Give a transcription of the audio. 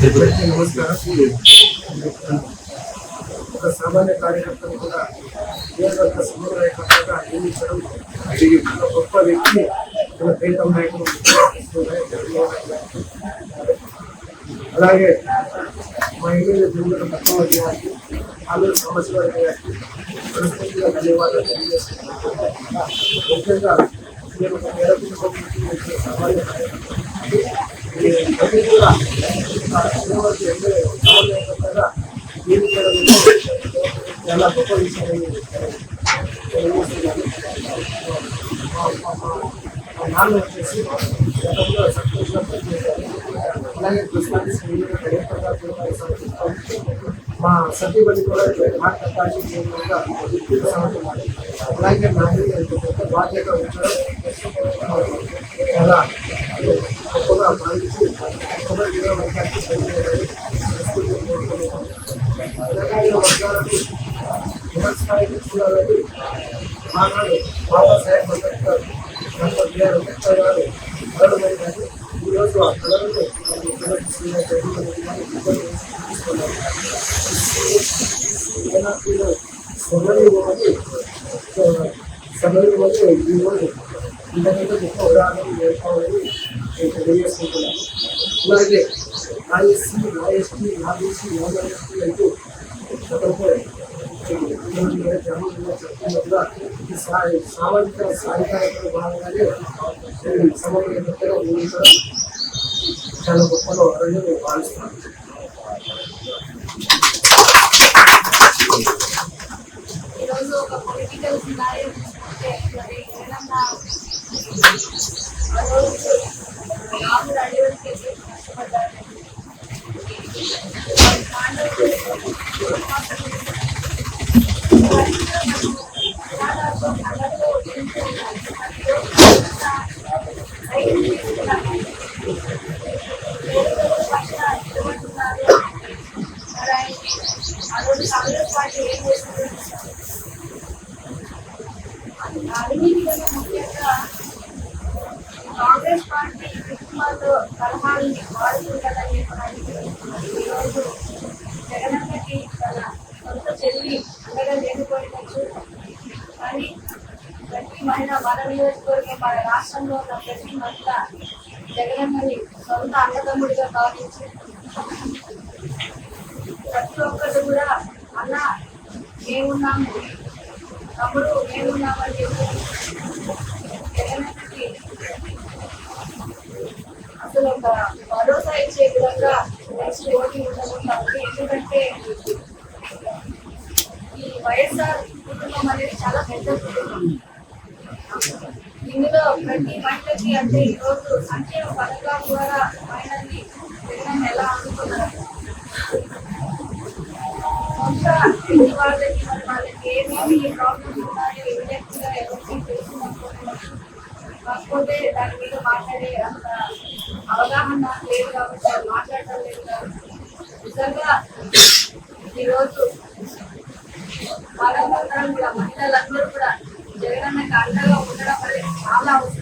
నమస్కారం. ఒక సామాన్య కార్యకర్తను కూడా నియోజకవర్గ సమన్వయకర్తగా నియమించడం ఒక గొప్ప వ్యక్తి మన ప్రీతం నాయకులు. అలాగే మా ఎమ్మెల్యే జరుగుతున్న పద్మావతి గారికి, ఆలూరు సాంబశివరావు గారికి మనస్ఫూర్తిగా ధన్యవాదాలు తెలియజేస్తున్నాను. ముఖ్యంగా నేను ఒక మేరకు సామాన్య కూడా సమన్వయకర్తగా నియమించడం చాలా గొప్ప విషయం. మా నాన్న వచ్చేసి గతంలో సంతోషంగా పనిచేశారు. అలాగే కృష్ణాది మా సతీబలి కూడా అలాగే నాది బాధ్యత ఉంచడం చాలా గొప్పగా భావించి వర్గానికి పనిచేయాలని వర్గాలకు పునఃస్థాయికి చూడాలని ఆనాడు బాబాసాహెబ్ అంబేద్కర్, డాక్టర్ బిఆర్ అంబేద్కర్ గారు కలలు కానీ ఈరోజు ఆ కళలను సమయంలో ఈరోజు ఇంతకంటే గొప్ప ఉదాహరణలు నేర్చుకోవాలని నేను తెలియజేసుకుంటున్నాను. అలాగే ఐఎస్సీ, ఐఎస్టీ, ఆర్బీసీ, నాన్ఎస్టీ అంటూ గతంలో చెప్తున్నట్టుగా సామాజిక సాధికారతలో భాగంగానే సమన్వయకర్తగా నియమించడం చాలా గొప్పలో అని నేను భావిస్తున్నాను. ఈరోజు ఒక పొలిటికల్ సినారియో చూసుకుంటే రాముడు అడవులకి కష్టపడ్డారు. కాంగ్రెస్ పార్టీ ఏం చేస్తుంది? అవినీతిగా ముఖ్యంగా కాంగ్రెస్ పార్టీ కుటుంబాలు సలహాలని వాడుతుందని చెప్పడానికి ఈరోజు జగనన్నకి తన సొంత చెల్లి అండగా లేకపోయినచ్చు. కానీ ప్రతి మహిళ మన నియోజకవర్గం, మన రాష్ట్రంలో ఉన్న ప్రతి మహిళ జగనన్నని సొంత అన్నదమ్ముడిగా భావించి ప్రతి ఒక్కరు కూడా అన్న మేమున్నాము, తమ్ముడు మేమున్నామని చెప్పి జగనన్నకి అసలు ఒక భరోసా ఇచ్చే విధంగా నెక్స్ట్ ఓటింగ్ ఉండబోతుంది. ఎందుకంటే ఈ వైఎస్ఆర్ కుటుంబం అనేది చాలా పెద్ద కుటుంబం. ఇందులో ప్రతి మహిళకి అంటే ఈరోజు సంక్షేమ పథకాల ద్వారా మహిళల్ని జగన్ ఎలా అందుకున్నారు, సొంత వాళ్ళకి మరి వాళ్ళకి ఏమేమి ప్రాబ్లమ్స్ ఉన్నాయో ఇమీడియట్గా ఎవరికి తెలుసుకుంటున్నారు. కాకపోతే దాని మీద మాట్లాడే అంత అవగాహన లేదు కాబట్టి వాళ్ళు మాట్లాడటం లేదు. నిజంగా ఈరోజు వాళ్ళందరూ కూడా మహిళలందరూ కూడా జగనన్నకి అండగా ఉండడం అనేది చాలా అవసరం.